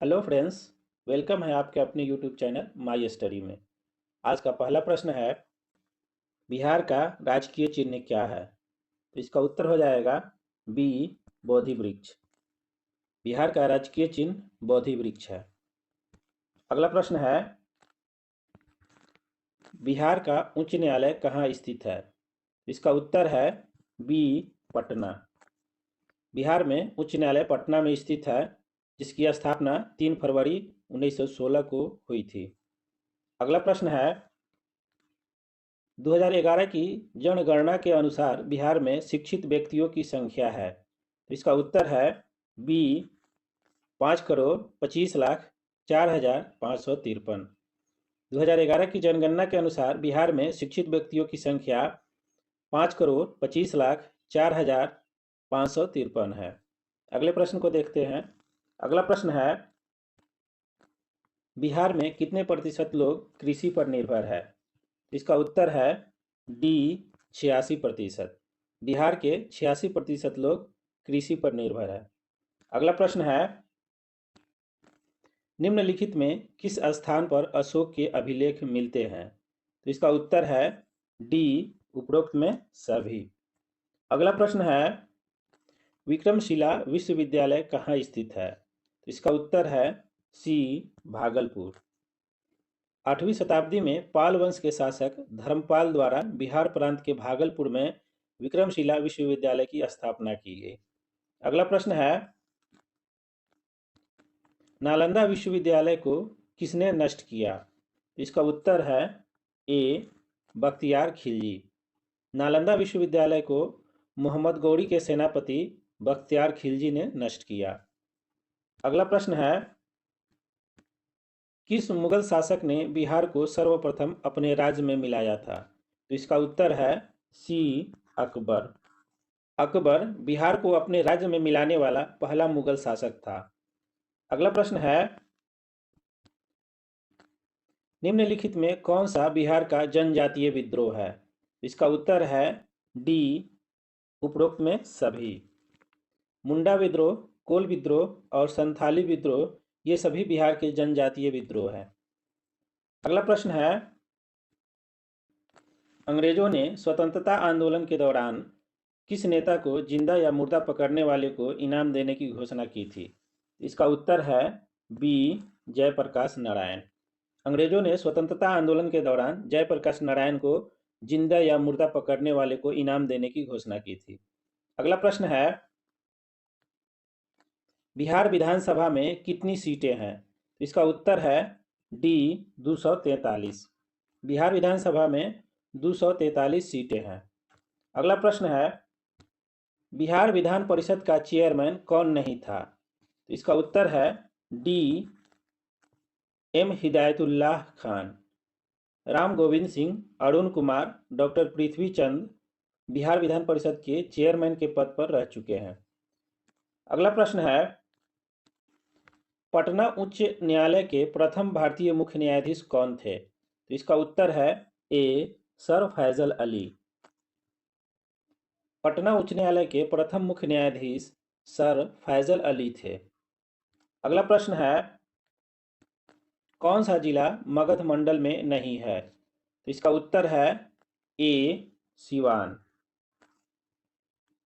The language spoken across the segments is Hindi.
Hello friends. वेलकम है आपके अपने यूट्यूब चैनल माई स्टडी में। आज का पहला प्रश्न है, बिहार का राजकीय चिन्ह क्या है? तो इसका उत्तर हो जाएगा बी, बोधि वृक्ष। बिहार का राजकीय चिन्ह बोधि वृक्ष है। अगला प्रश्न है, बिहार का उच्च न्यायालय कहाँ स्थित है? इसका उत्तर है बी, पटना। बिहार में उच्च न्यायालय पटना में स्थित है, जिसकी स्थापना 3 फरवरी 1916 को हुई थी। अगला प्रश्न है, 2011 की जनगणना के अनुसार बिहार में शिक्षित व्यक्तियों की संख्या है। तो इसका उत्तर है बी, 5,25,04,553। 2011 की जनगणना के अनुसार बिहार में शिक्षित व्यक्तियों की संख्या 5,25,04,553 है। अगले प्रश्न को देखते हैं। अगला प्रश्न है, बिहार में कितने प्रतिशत लोग कृषि पर निर्भर है? इसका उत्तर है डी, 86%। बिहार के 86% लोग कृषि पर निर्भर है। अगला प्रश्न है, निम्नलिखित में किस स्थान पर अशोक के अभिलेख मिलते हैं? तो इसका उत्तर है डी, उपरोक्त में सभी। अगला प्रश्न है, विक्रमशिला विश्वविद्यालय कहाँ स्थित है? तो इसका उत्तर है सी, भागलपुर। 8वीं शताब्दी में पाल वंश के शासक धर्मपाल द्वारा बिहार प्रांत के भागलपुर में विक्रमशिला विश्वविद्यालय की स्थापना की गई। अगला प्रश्न है, नालंदा विश्वविद्यालय को किसने नष्ट किया? इसका उत्तर है ए, बख्तियार खिलजी। नालंदा विश्वविद्यालय को मोहम्मद गौरी के सेनापति बख्तियार खिलजी ने नष्ट किया। अगला प्रश्न है, किस मुगल शासक ने बिहार को सर्वप्रथम अपने राज्य में मिलाया था? तो इसका उत्तर है सी, अकबर। अकबर बिहार को अपने राज्य में मिलाने वाला पहला मुगल शासक था। अगला प्रश्न है, निम्नलिखित में कौन सा बिहार का जनजातीय विद्रोह है? इसका उत्तर है डी, उपरोक्त में सभी। मुंडा विद्रोह, कोल विद्रोह और संथाली विद्रोह ये सभी बिहार के जनजातीय विद्रोह हैं। अगला प्रश्न है, अंग्रेजों ने स्वतंत्रता आंदोलन के दौरान किस नेता को जिंदा या मुर्दा पकड़ने वाले को इनाम देने की घोषणा की थी? इसका उत्तर है बी, जयप्रकाश नारायण। अंग्रेजों ने स्वतंत्रता आंदोलन के दौरान जयप्रकाश नारायण को जिंदा या मुर्दा पकड़ने वाले को इनाम देने की घोषणा की थी। अगला प्रश्न है, बिहार विधानसभा में कितनी सीटें हैं? इसका उत्तर है डी, 243। बिहार विधानसभा में 243 सीटें हैं। अगला प्रश्न है, बिहार विधान परिषद का चेयरमैन कौन नहीं था? इसका उत्तर है D, M Hidayatullah Khan. Ram Govind Singh, Arun Kumar, doctor Prithvi Chand Bihar Vidhan Parishad के चेयरमैन के पद पर रह चुके हैं। अगला प्रश्न है, पटना उच्च न्यायालय के प्रथम भारतीय मुख्य न्यायाधीश कौन थे? तो इसका उत्तर है ए, सर फैजल अली। पटना उच्च न्यायालय के प्रथम मुख्य न्यायाधीश सर फैजल अली थे। अगला प्रश्न है, कौन सा जिला मगध मंडल में नहीं है? तो इसका उत्तर है ए, सिवान।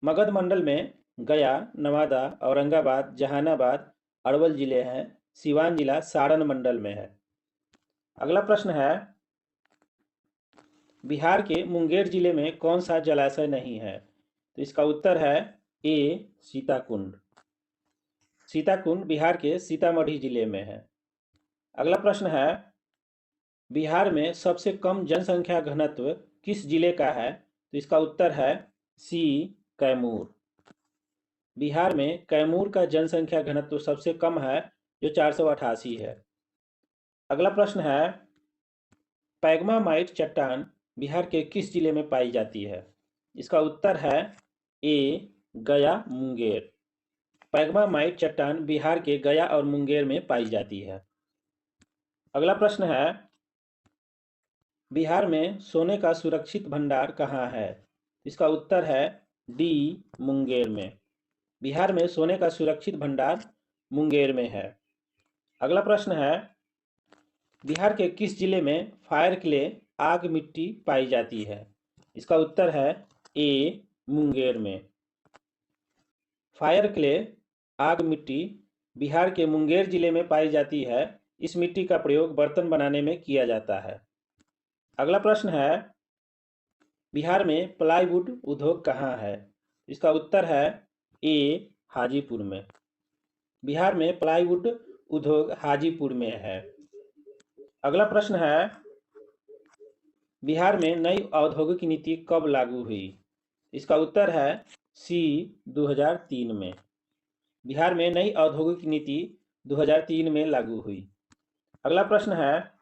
मगध मंडल में गया, नवादा, औरंगाबाद, जहानाबाद, अरवल जिले हैं। सिवान जिला सारण मंडल में है। अगला प्रश्न है, बिहार के मुंगेर जिले में कौन सा जलाशय नहीं है? तो इसका उत्तर है ए, सीताकुंड। सीताकुंड बिहार के सीतामढ़ी जिले में है। अगला प्रश्न है, बिहार में सबसे कम जनसंख्या घनत्व किस जिले का है? तो इसका उत्तर है सी, कैमूर। बिहार में कैमूर का जनसंख्या घनत्व सबसे कम है, जो 488 है। अगला प्रश्न है, पैग्मामाइट चट्टान बिहार के किस जिले में पाई जाती है? इसका उत्तर है ए, गया, मुंगेर। पैग्मामाइट चट्टान बिहार के गया और मुंगेर में पाई जाती है। अगला प्रश्न है, बिहार में सोने का सुरक्षित भंडार कहाँ है? इसका उत्तर है डी, मुंगेर में। बिहार में सोने का सुरक्षित भंडार मुंगेर में है। अगला प्रश्न है, बिहार के किस जिले में फायर क्ले आग मिट्टी पाई जाती है? इसका उत्तर है ए, मुंगेर में। फायर क्ले आग मिट्टी बिहार के मुंगेर जिले में पाई जाती है। इस मिट्टी का प्रयोग बर्तन बनाने में किया जाता है। अगला प्रश्न है, बिहार में प्लाईवुड उद्योग कहाँ है? इसका उत्तर है ए, हाजीपुर में। बिहार में प्लाईवुड उद्योग हाजीपुर में है। अगला प्रश्न है, बिहार में नई औद्योगिक नीति कब लागू हुई? इसका उत्तर है सी, 2003 में। बिहार में नई औद्योगिक नीति 2003 में लागू हुई। अगला प्रश्न है,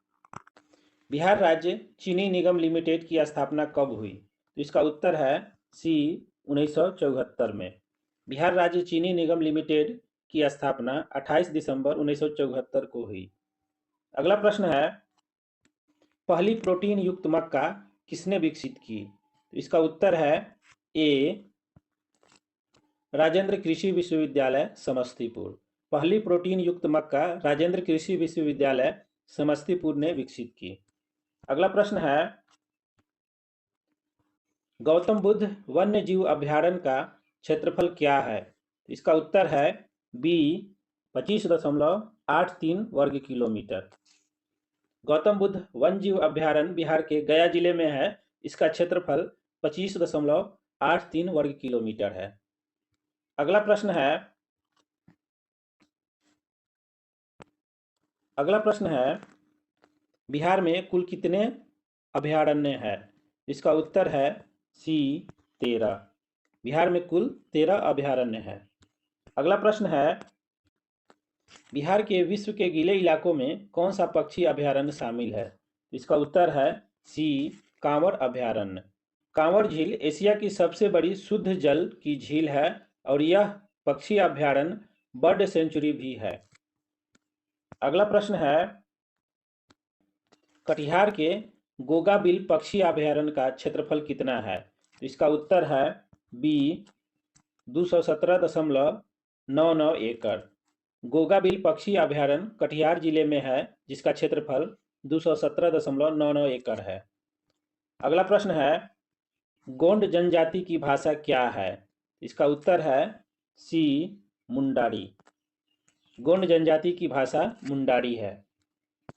बिहार राज्य चीनी निगम लिमिटेड की स्थापना कब हुई? तो इसका उत्तर है सी, 1974 में। बिहार राज्य चीनी निगम लिमिटेड की स्थापना 28 दिसंबर 1974 को हुई। अगला प्रश्न है, पहली प्रोटीन युक्त मक्का किसने विकसित की? तो इसका उत्तर है ए, राजेंद्र कृषि विश्वविद्यालय समस्तीपुर। पहली प्रोटीन युक्त मक्का राजेंद्र कृषि विश्वविद्यालय समस्तीपुर ने विकसित की। अगला प्रश्न है, गौतम बुद्ध वन्य जीव अभयारण्य का क्षेत्रफल क्या है? इसका उत्तर है बी, 25.83 वर्ग किलोमीटर। गौतम बुद्ध वन्य जीव अभयारण्य बिहार के गया जिले में है। इसका क्षेत्रफल 25.83 वर्ग किलोमीटर है। अगला प्रश्न है, बिहार में कुल कितने अभयारण्य हैं? इसका उत्तर है सी, 13। बिहार में कुल 13 अभयारण्य हैं। अगला प्रश्न है, बिहार के विश्व के गीले इलाकों में कौन सा पक्षी अभयारण्य शामिल है? इसका उत्तर है सी, कांवर अभयारण्य। कांवर झील एशिया की सबसे बड़ी शुद्ध जल की झील है और यह पक्षी अभयारण्य बर्ड सेंचुरी भी है। अगला प्रश्न है, कटिहार के गोगाबिल पक्षी अभयारण्य का क्षेत्रफल कितना है? इसका उत्तर है बी, 217.99 एकड़। गोगाबिल पक्षी अभयारण्य कटिहार जिले में है, जिसका क्षेत्रफल 217.99 एकड़ है। अगला प्रश्न है, गोंड जनजाति की भाषा क्या है? इसका उत्तर है सी, मुंडारी। गोंड जनजाति की भाषा मुंडारी है।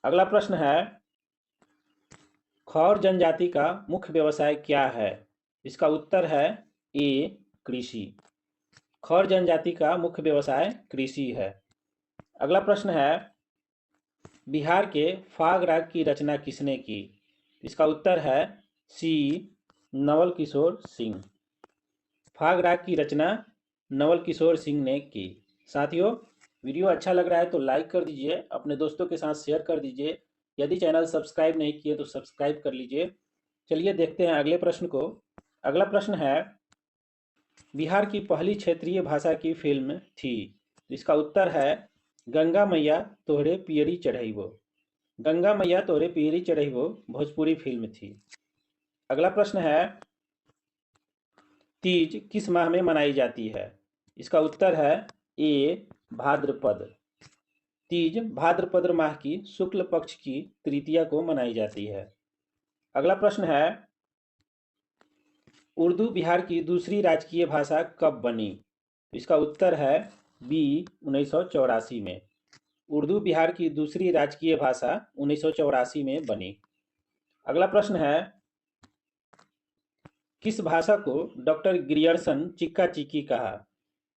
अगला प्रश्न है, खौर जनजाति का मुख्य व्यवसाय क्या है? इसका उत्तर है ए, कृषि। खौर जनजाति का मुख्य व्यवसाय कृषि है। अगला प्रश्न है, बिहार के फाग राग की रचना किसने की? इसका उत्तर है सी, नवल किशोर सिंह। फाग राग की रचना नवल किशोर सिंह ने की। साथियों, वीडियो अच्छा लग रहा है तो लाइक कर दीजिए, अपने दोस्तों के साथ शेयर कर दीजिए। यदि चैनल सब्सक्राइब नहीं किए तो सब्सक्राइब कर लीजिए। चलिए देखते हैं अगले प्रश्न को। अगला प्रश्न है, बिहार की पहली क्षेत्रीय भाषा की फिल्म थी? इसका उत्तर है गंगा मैया तोहरे पियरी चढ़ैबो। गंगा मैया तोहरे पियरी चढ़ैबो भोजपुरी फिल्म थी। अगला प्रश्न है, तीज किस माह में मनाई जाती है? इसका उत्तर है ए, भाद्रपद। तीज भाद्रपद माह की शुक्ल पक्ष की तृतीया को मनाई जाती है। अगला प्रश्न है, उर्दू बिहार की दूसरी राजकीय भाषा कब बनी? इसका उत्तर है बी, 1984 में। उर्दू बिहार की दूसरी राजकीय भाषा 1984 में बनी। अगला प्रश्न है, किस भाषा को डॉक्टर ग्रियर्सन चिक्का चिक्की कहा?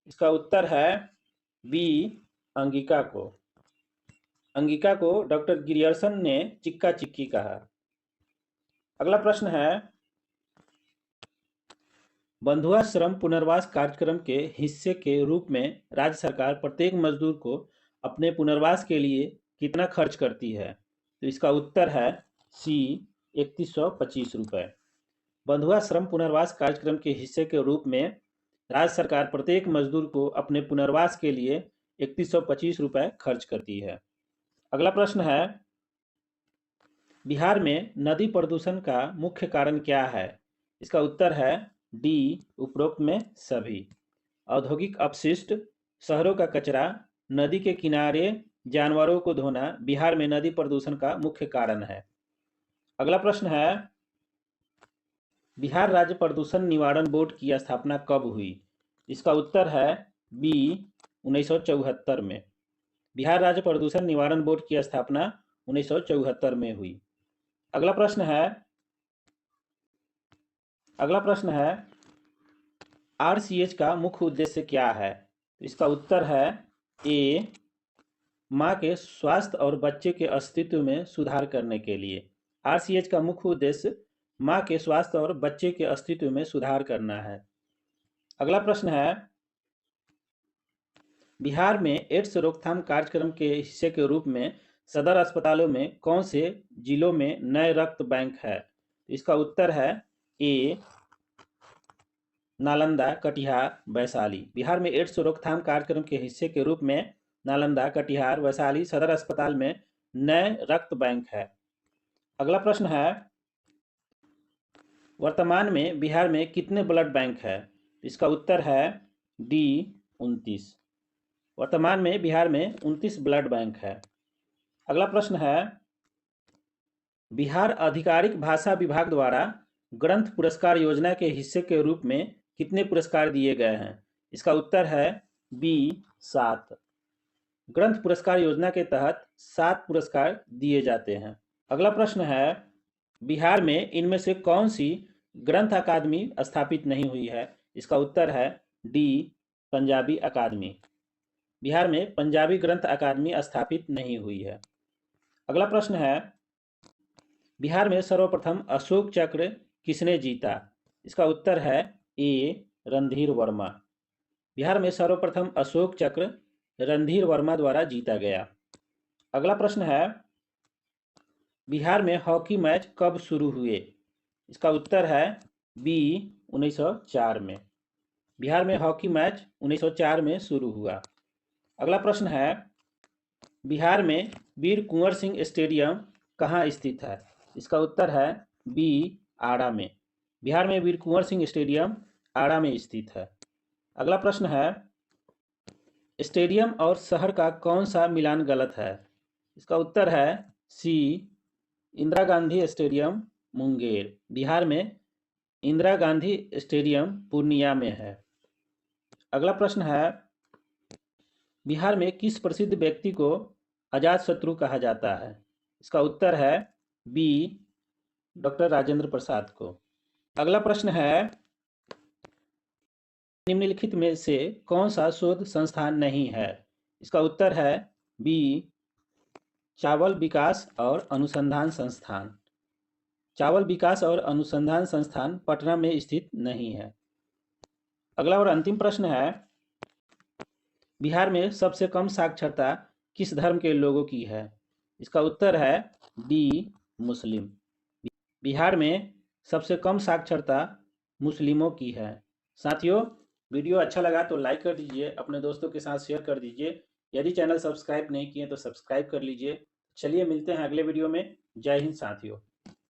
इसका उत्तर है बी, अंगिका को। अंगिका को डॉक्टर ग्रियर्सन ने चिक्का चिक्की कहा। अगला प्रश्न है, बंधुआ श्रम पुनर्वास कार्यक्रम के हिस्से के रूप में राज्य सरकार प्रत्येक मजदूर को अपने पुनर्वास के लिए कितना खर्च करती है? तो इसका उत्तर है सी, 3125 रुपये। बंधुआ श्रम पुनर्वास कार्यक्रम के हिस्से के रूप में राज्य सरकार प्रत्येक मजदूर को अपने पुनर्वास के लिए 3125 रुपये खर्च करती है। अगला प्रश्न है, बिहार में नदी प्रदूषण का मुख्य कारण क्या है? इसका उत्तर है डी, उपरोक्त में सभी। औद्योगिक अपशिष्ट, शहरों का कचरा, नदी के किनारे जानवरों को धोना बिहार में नदी प्रदूषण का मुख्य कारण है? अगला प्रश्न है, बिहार राज्य प्रदूषण निवारण बोर्ड की स्थापना कब हुई? इसका उत्तर है बी 1974 में। बिहार राज्य प्रदूषण निवारण बोर्ड की स्थापना 1974 में हुई। अगला प्रश्न है RCH का मुख्य उद्देश्य क्या है? इसका उत्तर है ए माँ के स्वास्थ्य और बच्चे के अस्तित्व में सुधार करने के लिए। RCH का मुख्य उद्देश्य माँ के स्वास्थ्य और बच्चे के अस्तित्व में सुधार करना है। अगला प्रश्न है, बिहार में एड्स रोकथाम कार्यक्रम के हिस्से के रूप में सदर अस्पतालों में कौन से जिलों में नए रक्त बैंक है? इसका उत्तर है ए नालंदा, कटिहार, वैशाली। बिहार में एड्स रोकथाम कार्यक्रम के हिस्से के रूप में नालंदा, कटिहार, वैशाली सदर अस्पताल में नए रक्त बैंक है। अगला प्रश्न है, वर्तमान में बिहार में कितने ब्लड बैंक है? इसका उत्तर है डी 29। वर्तमान में बिहार में 29 ब्लड बैंक है। अगला प्रश्न है, बिहार आधिकारिक भाषा विभाग द्वारा ग्रंथ पुरस्कार योजना के हिस्से के रूप में कितने पुरस्कार दिए गए हैं? इसका उत्तर है बी 7। ग्रंथ पुरस्कार योजना के तहत 7 पुरस्कार दिए जाते हैं। अगला प्रश्न है, बिहार में इनमें से कौन सी ग्रंथ अकादमी स्थापित नहीं हुई है? इसका उत्तर है डी पंजाबी अकादमी। बिहार में पंजाबी ग्रंथ अकादमी स्थापित नहीं हुई है। अगला प्रश्न है, बिहार में सर्वप्रथम अशोक चक्र किसने जीता? इसका उत्तर है ए रणधीर वर्मा। बिहार में सर्वप्रथम अशोक चक्र रणधीर वर्मा द्वारा जीता गया। अगला प्रश्न है, बिहार में हॉकी मैच कब शुरू हुए? इसका उत्तर है बी 1904 में। बिहार में हॉकी मैच 1904 में शुरू हुआ। अगला प्रश्न है, बिहार में वीर कुंवर सिंह स्टेडियम कहाँ स्थित है? इसका उत्तर है बी आरा में। बिहार में वीर कुंवर सिंह स्टेडियम आरा में स्थित है। अगला प्रश्न है, स्टेडियम और शहर का कौन सा मिलान गलत है? इसका उत्तर है सी इंदिरा गांधी स्टेडियम मुंगेर। बिहार में इंदिरा गांधी स्टेडियम पूर्णिया में है। अगला प्रश्न है, बिहार में किस प्रसिद्ध व्यक्ति को अजातशत्रु कहा जाता है? इसका उत्तर है बी डॉक्टर राजेंद्र प्रसाद को। अगला प्रश्न है, निम्नलिखित में से कौन सा शोध संस्थान नहीं है? इसका उत्तर है बी चावल विकास और अनुसंधान संस्थान। चावल विकास और अनुसंधान संस्थान पटना में स्थित नहीं है। अगला और अंतिम प्रश्न है, बिहार में सबसे कम साक्षरता किस धर्म के लोगों की है? इसका उत्तर है डी मुस्लिम। बिहार में सबसे कम साक्षरता मुस्लिमों की है। साथियों, वीडियो अच्छा लगा तो लाइक कर दीजिए, अपने दोस्तों के साथ शेयर कर दीजिए। यदि चैनल सब्सक्राइब नहीं किए तो सब्सक्राइब कर लीजिए। चलिए मिलते हैं अगले वीडियो में। जय हिंद साथियों।